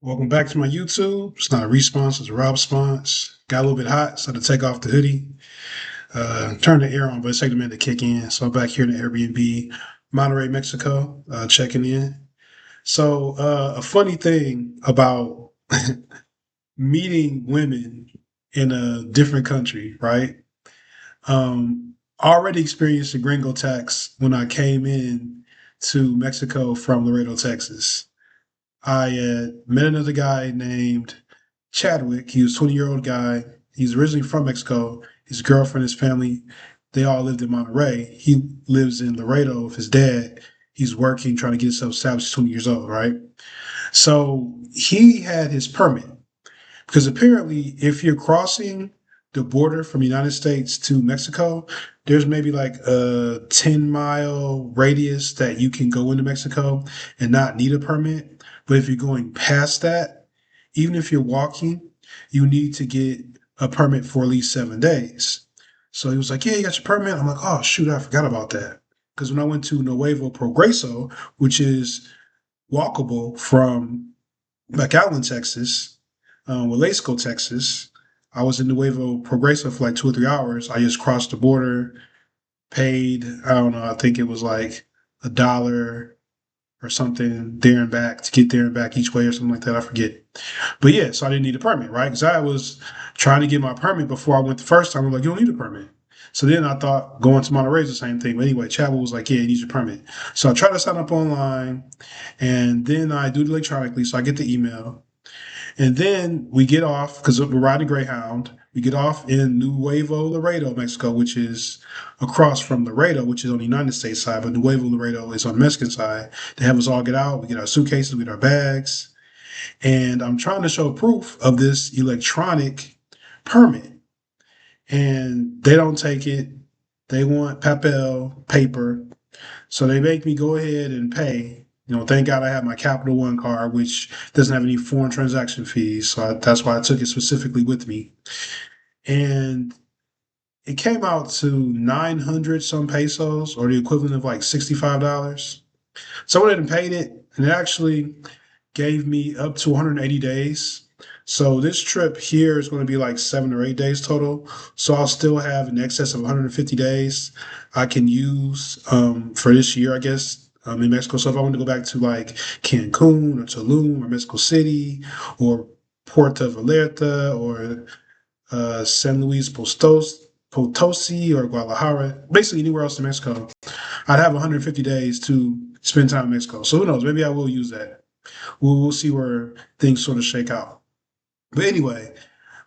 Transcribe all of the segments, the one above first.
Welcome back to my YouTube. It's not a response, it's a Rob-sponse. Got a little bit hot, so I had to take off the hoodie. Turn the air on, but it's taking a minute to kick in. So I'm back here in the Airbnb, Monterrey, Mexico, checking in. So a funny thing about meeting women in a different country, right? I already experienced the Gringo tax when I came in to Mexico from Laredo, Texas. I met another guy named Chadwick. He was a 20-year-old guy. He's originally from Mexico. His girlfriend, his family, they all lived in Monterrey. He lives in Laredo with his dad. He's working, trying to get himself established. He's 20 years old, right? So he had his permit because apparently, if you're crossing the border from the United States to Mexico, there's maybe like a 10-mile radius that you can go into Mexico and not need a permit. But if you're going past that, even if you're walking, you need to get a permit for at least 7 days. So he was like, "Yeah, you got your permit." I'm like, "Oh, shoot, I forgot about that." Because when I went to Nuevo Progreso, which is walkable from McAllen, Texas, Wilesco, Texas. I was in Nuevo Progreso for like 2 or 3 hours. I just crossed the border, paid, I don't know, I think it was like $1 or something there and back to get there and back each way or something like that. I forget. But yeah, so I didn't need a permit, right? Because I was trying to get my permit before I went the first time. I'm like, you don't need a permit. So then I thought going to Monterey is the same thing. But anyway, Chadwell was like, yeah, you need your permit. So I tried to sign up online and then I do it electronically. So I get the email. And then we get off because we're riding Greyhound. We get off in Nuevo Laredo, Mexico, which is across from Laredo, which is on the United States side, but Nuevo Laredo is on the Mexican side. They have us all get out. We get our suitcases, we get our bags. And I'm trying to show proof of this electronic permit. And they don't take it. They want papel, paper. So they make me go ahead and pay. Thank God I have my Capital One card, which doesn't have any foreign transaction fees. So that's why I took it specifically with me. And it came out to 900 some pesos or the equivalent of like $65. So I went ahead and paid it. And it actually gave me up to 180 days. So this trip here is going to be like 7 or 8 days total. So I'll still have in excess of 150 days I can use for this year, I guess, in Mexico. So if I want to go back to like Cancun or Tulum or Mexico City or Puerto Vallarta or San Luis Potosi or Guadalajara, basically anywhere else in Mexico, I'd have 150 days to spend time in Mexico. So who knows? Maybe I will use that. We'll see where things sort of shake out. But anyway,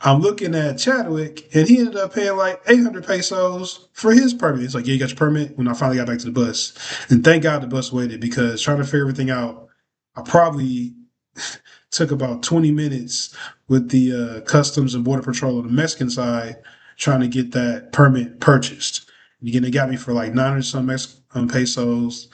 I'm looking at Chadwick, and he ended up paying like 800 pesos for his permit. It's like, yeah, you got your permit when I finally got back to the bus. And thank God the bus waited because trying to figure everything out, I probably took about 20 minutes with the Customs and Border Patrol on the Mexican side trying to get that permit purchased. And again, they got me for like 900 some pesos.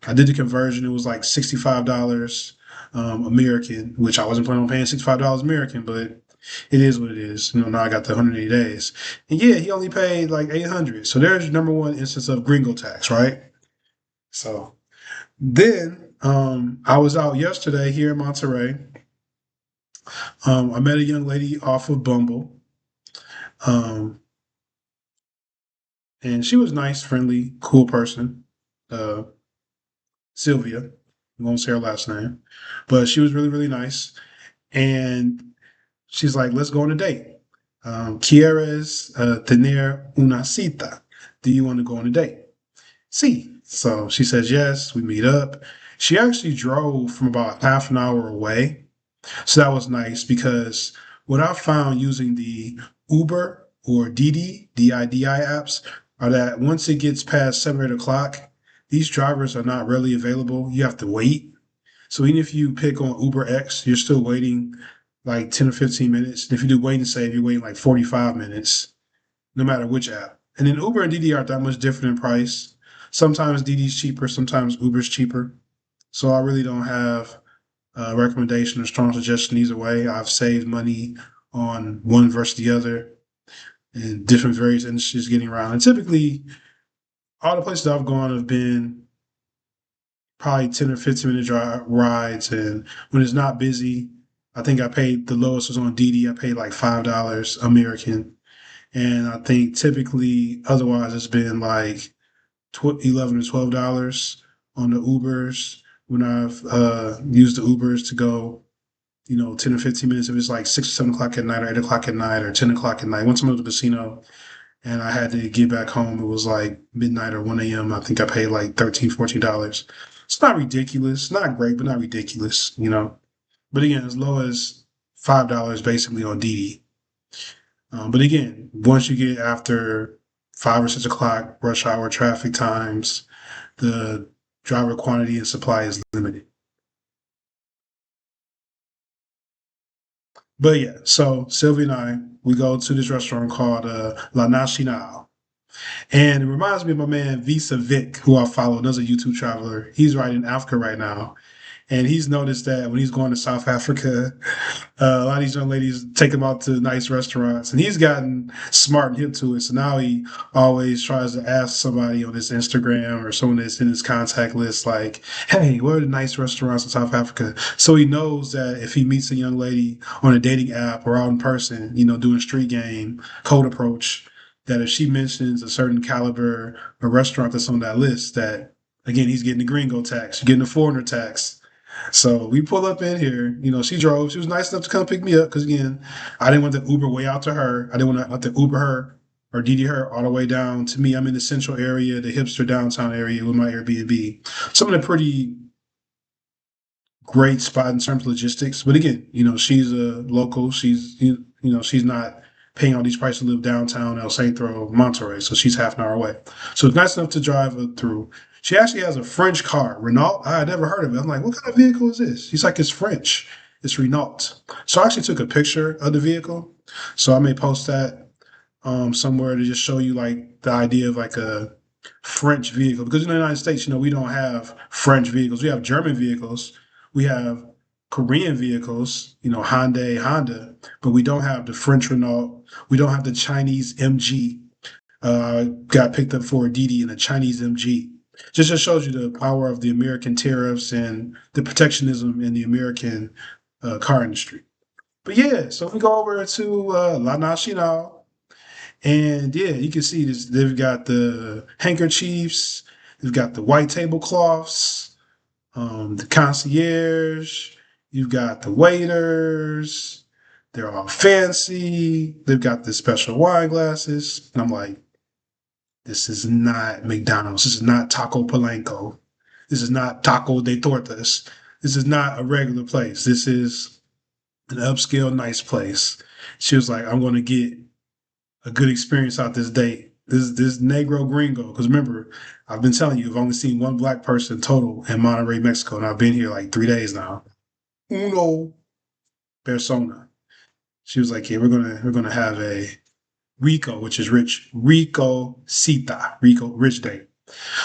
I did the conversion. It was like $65 American, which I wasn't planning on paying $65 American, but it is what it is. Now I got the 180 days. And yeah, he only paid like 800. So there's your number one instance of gringo tax, right? So then I was out yesterday here in Monterrey. I met a young lady off of Bumble. Um, and she was nice, friendly, cool person. Uh, Sylvia. I won't say her last name, but she was really, really nice. And she's like, let's go on a date. ¿Quieres tener una cita? Do you want to go on a date? See. So she says yes. We meet up. She actually drove from about half an hour away. So that was nice because what I found using the Uber or Didi, DIDI apps, are that once it gets past 7 or 8 o'clock, these drivers are not readily available. You have to wait. So even if you pick on Uber X, you're still waiting like 10 or 15 minutes. And if you do wait and save, you're waiting like 45 minutes, no matter which app. And then Uber and Didi aren't that much different in price. Sometimes Didi's cheaper, sometimes Uber's cheaper. So I really don't have a recommendation or strong suggestion either way. I've saved money on one versus the other in different various industries getting around. And typically, all the places I've gone have been probably 10 or 15 minute drive rides. And when it's not busy, I think I paid the lowest was on Didi. I paid like $5 American, and I think typically otherwise it's been like 11 or $12 on the Ubers when I've used the Ubers to go, 10 or 15 minutes. If it's like 6 or 7 o'clock at night or 8 o'clock at night or 10 o'clock at night. Once I'm at the casino and I had to get back home, it was like midnight or 1 a.m. I think I paid like $13, $14. It's not ridiculous, not great, but not ridiculous. But again, as low as $5 basically on Didi. But again, once you get after 5 or 6 o'clock rush hour traffic times, the driver quantity and supply is limited. But yeah, so Sylvie and I, we go to this restaurant called La Nacional. And it reminds me of my man Visa Vic, who I follow, another YouTube traveler. He's right in Africa right now. And he's noticed that when he's going to South Africa, a lot of these young ladies take him out to nice restaurants, and he's gotten smart and hip to it. So now he always tries to ask somebody on his Instagram or someone that's in his contact list, like, "Hey, where are the nice restaurants in South Africa?" So he knows that if he meets a young lady on a dating app or out in person, doing street game, code approach, that if she mentions a certain caliber of restaurant that's on that list, that again he's getting the gringo tax, getting the foreigner tax. So we pull up in here. She drove. She was nice enough to come pick me up because, again, I didn't want to Uber way out to her. I didn't want to have to Uber her or DD her all the way down to me. I'm in the central area, the hipster downtown area with my Airbnb. So I'm in a pretty great spot in terms of logistics. But again, she's a local. She's not paying all these prices to live downtown El Centro, Monterrey. So she's half an hour away. So it's nice enough to drive her through. She actually has a French car, Renault. I had never heard of it. I'm like, what kind of vehicle is this? He's like, it's French. It's Renault. So I actually took a picture of the vehicle. So I may post that somewhere to just show you like the idea of like a French vehicle. Because in the United States, we don't have French vehicles. We have German vehicles. We have Korean vehicles, Hyundai, Honda, but we don't have the French Renault. We don't have the Chinese MG. Got picked up for a DD in a Chinese MG. Just shows you the power of the American tariffs and the protectionism in the American car industry. But yeah, so if we go over to La Nacional, and yeah, you can see this. They've got the handkerchiefs, they've got the white tablecloths, the concierge, you've got the waiters. They're all fancy. They've got the special wine glasses. And I'm like, this is not McDonald's. This is not Taco Palenco. This is not Taco de Tortas. This is not a regular place. This is an upscale, nice place. She was like, I'm going to get a good experience out this date. This Negro Gringo. Because remember, I've been telling you, I've only seen one black person total in Monterrey, Mexico, and I've been here like 3 days now. Uno persona. She was like, yeah, we're gonna have a Rico, which is rich. Rico Cita. Rico, rich date.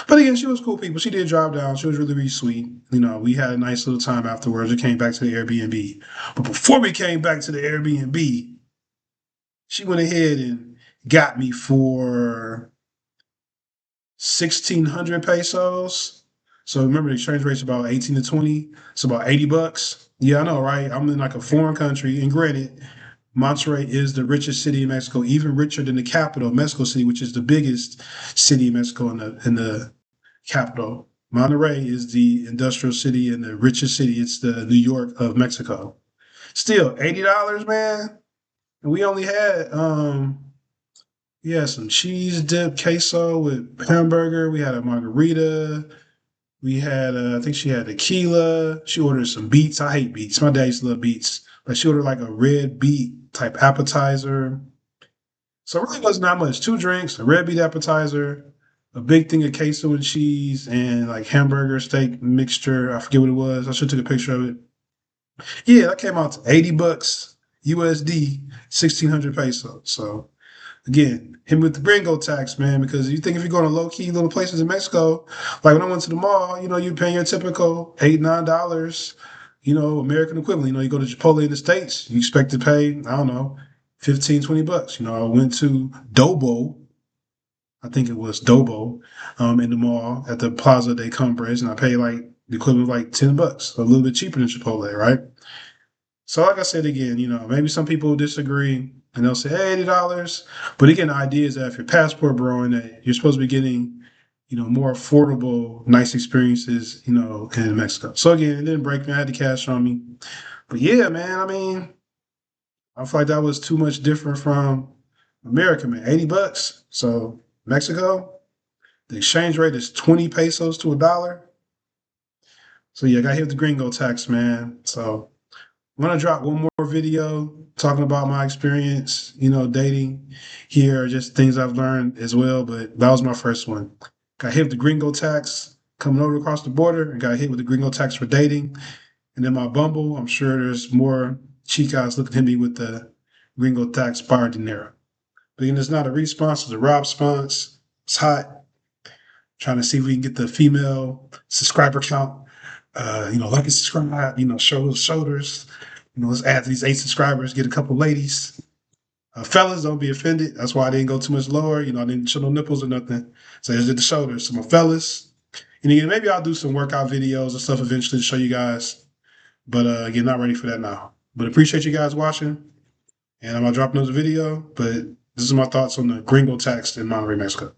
But again, she was cool people. She did drive down. She was really, really sweet. We had a nice little time afterwards. We came back to the Airbnb. But before we came back to the Airbnb, she went ahead and got me for 1,600 pesos. So remember, the exchange rate's about 18 to 20. It's about $80. Yeah, I know, right? I'm in like a foreign country. And granted, Monterrey is the richest city in Mexico, even richer than the capital, Mexico City, which is the biggest city in Mexico in the capital. Monterrey is the industrial city and the richest city. It's the New York of Mexico. Still, $80, man. And we only had some cheese dip queso with hamburger. We had a margarita. We had I think she had tequila. She ordered some beets. I hate beets. My dad used to love beets. But she ordered like a red beet type appetizer. So it really wasn't that much. Two drinks, a red beet appetizer, a big thing of queso and cheese, and like hamburger steak mixture. I forget what it was. I should have took a picture of it. Yeah, that came out to $80 USD, 1,600 pesos. So again, him with the gringo tax, man, because you think if you're going to low key little places in Mexico, like when I went to the mall, you're paying your typical $8, $9, American equivalent. You go to Chipotle in the States, you expect to pay, I don't know, 15, $20. I went to Dobo, I think it was Dobo, in the mall at the Plaza de Cumbres, and I paid like the equivalent of like $10, a little bit cheaper than Chipotle, right? So like I said again, maybe some people disagree and they'll say, hey, $80. But again, the idea is that if your passport borrowing that you're supposed to be getting, more affordable, nice experiences, in Mexico. So again, it didn't break me. I had the cash on me. But yeah, man, I mean, I feel like that was too much different from America, man. $80. So Mexico, the exchange rate is 20 pesos to a dollar. So yeah, I got hit with the gringo tax, man. So I'm gonna drop one more video talking about my experience, dating here, just things I've learned as well. But that was my first one. Got hit with the gringo tax coming over across the border, and got hit with the gringo tax for dating. And then my Bumble, I'm sure there's more chicas looking at me with the gringo tax para dinero. But again, it's not a response, it's a Rob-sponse. It's hot. Trying to see if we can get the female subscriber count. Like and subscribe, show those shoulders. Let's add to these 8 subscribers, get a couple ladies. Fellas, don't be offended. That's why I didn't go too much lower. I didn't show no nipples or nothing. So I just did the shoulders. So my fellas. And again, maybe I'll do some workout videos and stuff eventually to show you guys. But again, not ready for that now. But appreciate you guys watching. And I'm gonna drop another video. But this is my thoughts on the gringo tax in Monterrey, Mexico.